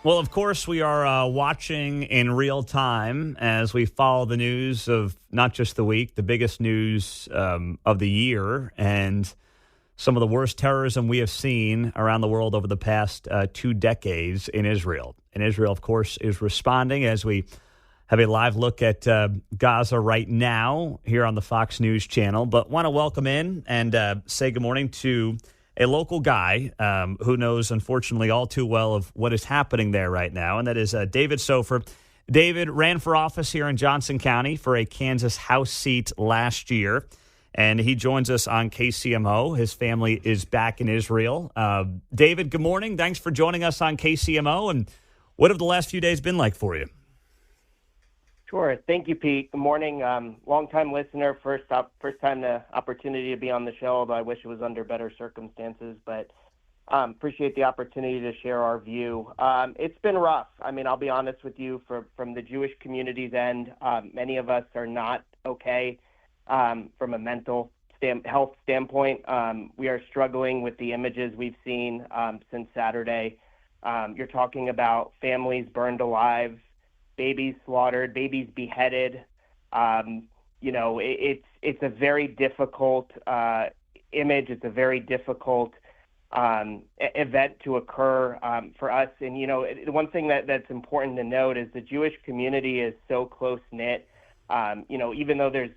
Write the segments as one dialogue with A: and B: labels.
A: Well, of course, we are watching in real time as we follow the news of not just the week, the biggest news of the year, and some of the worst terrorism we have seen around the world over the past 2 decades in Israel. And Israel, of course, is responding as we have a live look at Gaza right now here on the Fox News channel. But want to welcome in and say good morning to a local guy who knows, unfortunately, all too well of what is happening there right now, and that is David Soffer. David ran for office here in Johnson County for a Kansas House seat last year, and he joins us on KCMO. His family is back in Israel. David, good morning. Thanks for joining us on KCMO, and what have the last few days been like for you?
B: Sure. Thank you, Pete. Good morning. Long-time listener, first time the opportunity to be on the show, although I wish it was under better circumstances, but appreciate the opportunity to share our view. It's been rough. I mean, I'll be honest with you, from the Jewish community's end, many of us are not okay from a mental health standpoint. We are struggling with the images we've seen since Saturday. You're talking about families burned alive, babies slaughtered, babies beheaded. It's a very difficult image. It's a very difficult event to occur for us. And, the one thing that's important to note is the Jewish community is so close-knit. Even though there's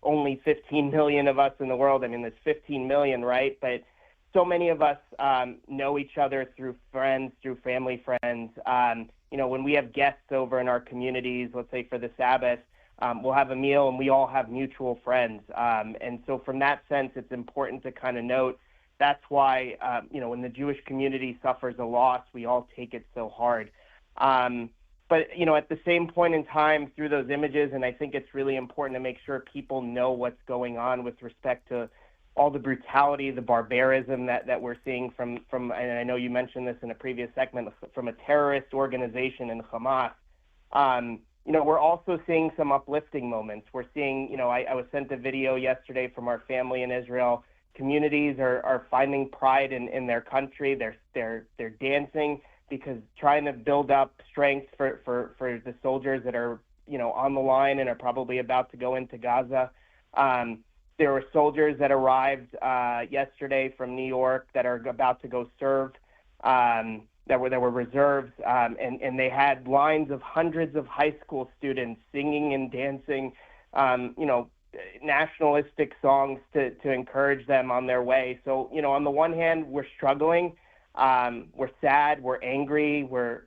B: only 15 million of us in the world, I mean, there's 15 million, right? But so many of us know each other through friends, through family friends. When we have guests over in our communities, let's say for the Sabbath, we'll have a meal and we all have mutual friends. And so from that sense, it's important to kind of note that's why, when the Jewish community suffers a loss, we all take it so hard. But at the same point in time through those images, and I think it's really important to make sure people know what's going on with respect to all the brutality, the barbarism that we're seeing from, and I know you mentioned this in a previous segment, from a terrorist organization in Hamas. We're also seeing some uplifting moments. We're seeing, I was sent a video yesterday from our family in Israel. Communities are finding pride in their country. They're dancing because trying to build up strength for the soldiers that are, on the line and are probably about to go into Gaza. There were soldiers that arrived yesterday from New York that are about to go serve, that were reserves, and they had lines of hundreds of high school students singing and dancing, nationalistic songs to encourage them on their way. So, on the one hand, we're struggling, we're sad, we're angry, we're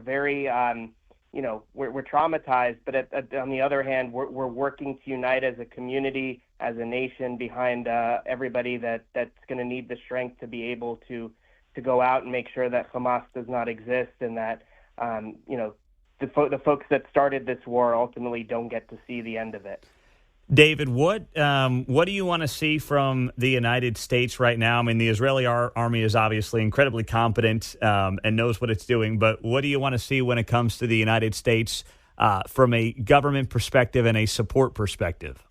B: very we're traumatized, but on the other hand, we're working to unite as a community, as a nation, behind everybody that's going to need the strength to be able to go out and make sure that Hamas does not exist, and that the folks that started this war ultimately don't get to see the end of it.
A: David, what do you want to see from the United States right now? I mean, the Israeli army is obviously incredibly competent and knows what it's doing, but what do you want to see when it comes to the United States from a government perspective and a support perspective?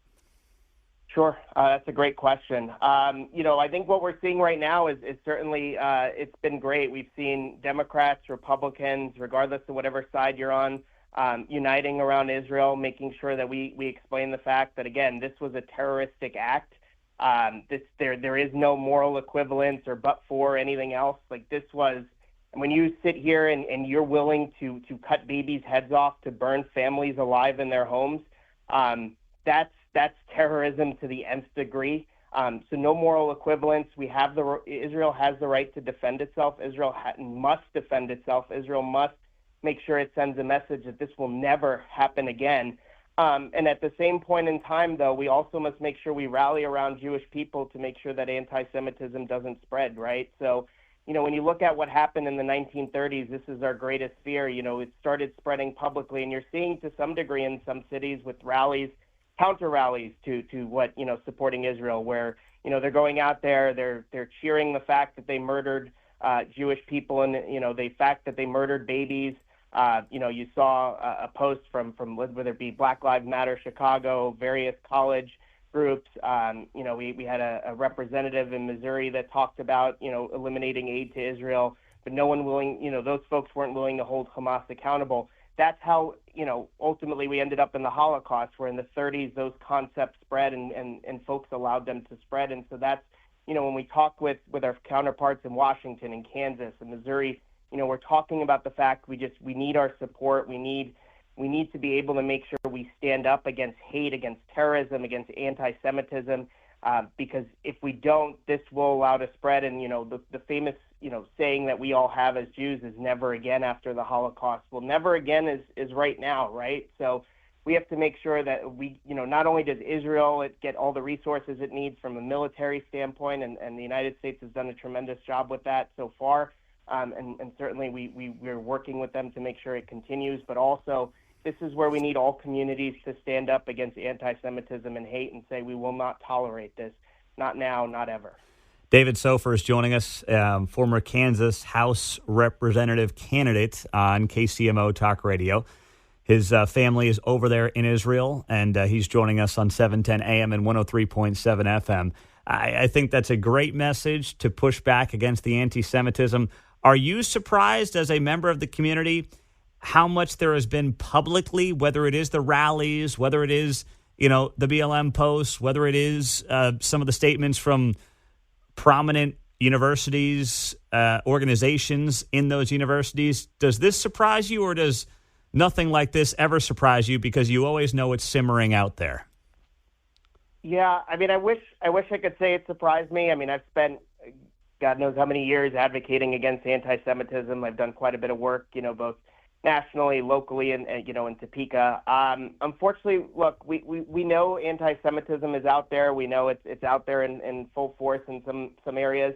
B: Sure. That's a great question. I think what we're seeing right now is certainly it's been great. We've seen Democrats, Republicans, regardless of whatever side you're on, uniting around Israel, making sure that we explain the fact that, again, this was a terroristic act. There is no moral equivalence or but for anything else. Like, this was, when you sit here and you're willing to cut babies' heads off, to burn families alive in their homes, that's terrorism to the nth degree. So no moral equivalence. Israel has the right to defend itself. Israel must defend itself. Israel must make sure it sends a message that this will never happen again. And at the same point in time, though, we also must make sure we rally around Jewish people to make sure that anti-Semitism doesn't spread, right? So, when you look at what happened in the 1930s, this is our greatest fear. It started spreading publicly, and you're seeing to some degree in some cities with rallies, counter rallies to what, supporting Israel, where, they're going out there, they're cheering the fact that they murdered Jewish people and, the fact that they murdered babies. You saw a post from whether it be Black Lives Matter Chicago, various college groups. We had a representative in Missouri that talked about, eliminating aid to Israel. but no one willing, those folks weren't willing to hold Hamas accountable. That's how, ultimately we ended up in the Holocaust, where in the 30s those concepts spread and folks allowed them to spread. And so that's, when we talk with our counterparts in Washington and Kansas and Missouri, we're talking about the fact we need our support. We need to be able to make sure we stand up against hate, against terrorism, against anti-Semitism, because if we don't, this will allow to spread. And, the famous, saying that we all have as Jews is never again after the Holocaust. Well, never again is right now, right? So we have to make sure that we, not only does Israel get all the resources it needs from a military standpoint, and the United States has done a tremendous job with that so far, and certainly we're working with them to make sure it continues, but also this is where we need all communities to stand up against anti-Semitism and hate and say we will not tolerate this, not now, not ever.
A: David Soffer is joining us, former Kansas House Representative candidate on KCMO Talk Radio. His family is over there in Israel, and he's joining us on 710 AM and 103.7 FM. I think that's a great message to push back against the anti-Semitism. Are you surprised as a member of the community how much there has been publicly, whether it is the rallies, whether it is, the BLM posts, whether it is some of the statements from prominent universities, organizations in those universities? Does this surprise you, or does nothing like this ever surprise you because you always know it's simmering out there?
B: Yeah, I wish I could say it surprised me. I've spent God knows how many years advocating against anti-Semitism. I've done quite a bit of work, both nationally, locally, and in Topeka. Unfortunately, look, we know anti-Semitism is out there. We know it's out there in full force in some areas.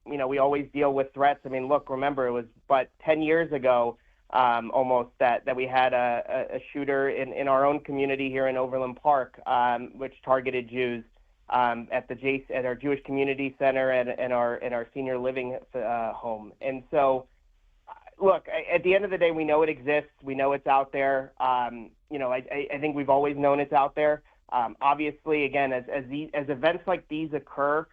B: We always deal with threats. Look, remember, it was but 10 years ago almost that we had a shooter in our own community here in Overland Park, which targeted Jews at our Jewish Community Center and our senior living home. And so, look, at the end of the day, we know it exists. We know it's out there. I think we've always known it's out there. Obviously, again, as events like these occur,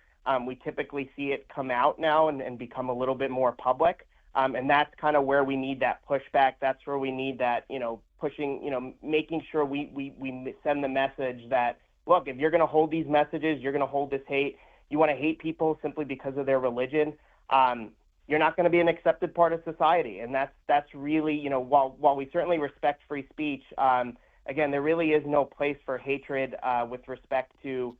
B: we typically see it come out now and become a little bit more public. And that's kind of where we need that pushback. That's where we need that, pushing, making sure we send the message that, look, if you're going to hold these messages, you're going to hold this hate, you want to hate people simply because of their religion, you're not going to be an accepted part of society. And that's really, while we certainly respect free speech, again, there really is no place for hatred with respect to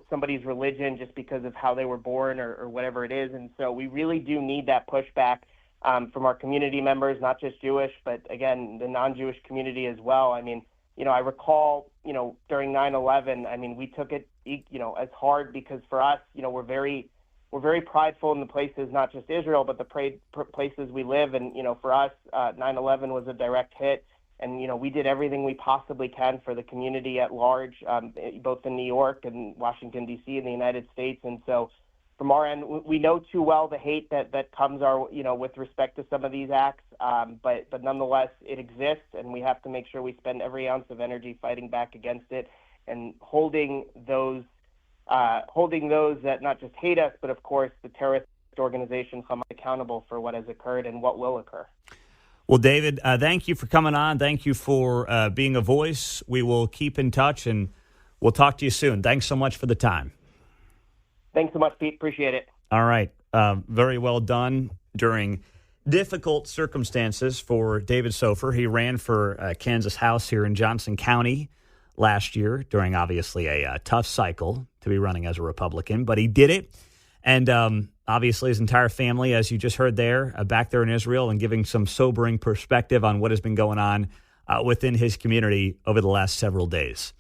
B: somebody's religion just because of how they were born or whatever it is. And so we really do need that pushback from our community members, not just Jewish, but again, the non-Jewish community as well. I recall, during 9/11, we took it, as hard because for us, we're very prideful in the places, not just Israel, but the places we live. And, for us, 9/11 was a direct hit. And, we did everything we possibly can for the community at large, both in New York and Washington, D.C. and the United States. And so from our end, we know too well the hate that comes with respect to some of these acts. But nonetheless, it exists, and we have to make sure we spend every ounce of energy fighting back against it and holding those that not just hate us, but of course the terrorist organization Hamas accountable for what has occurred and what will occur.
A: Well, David, thank you for coming on. Thank you for being a voice. We will keep in touch, and we'll talk to you soon. Thanks so much for the time.
B: Thanks so much, Pete. Appreciate it.
A: All right. Very well done during difficult circumstances for David Soffer. He ran for Kansas House here in Johnson County last year during obviously a tough cycle to be running as a Republican, but he did it. And obviously his entire family, as you just heard there, back there in Israel, and giving some sobering perspective on what has been going on within his community over the last several days.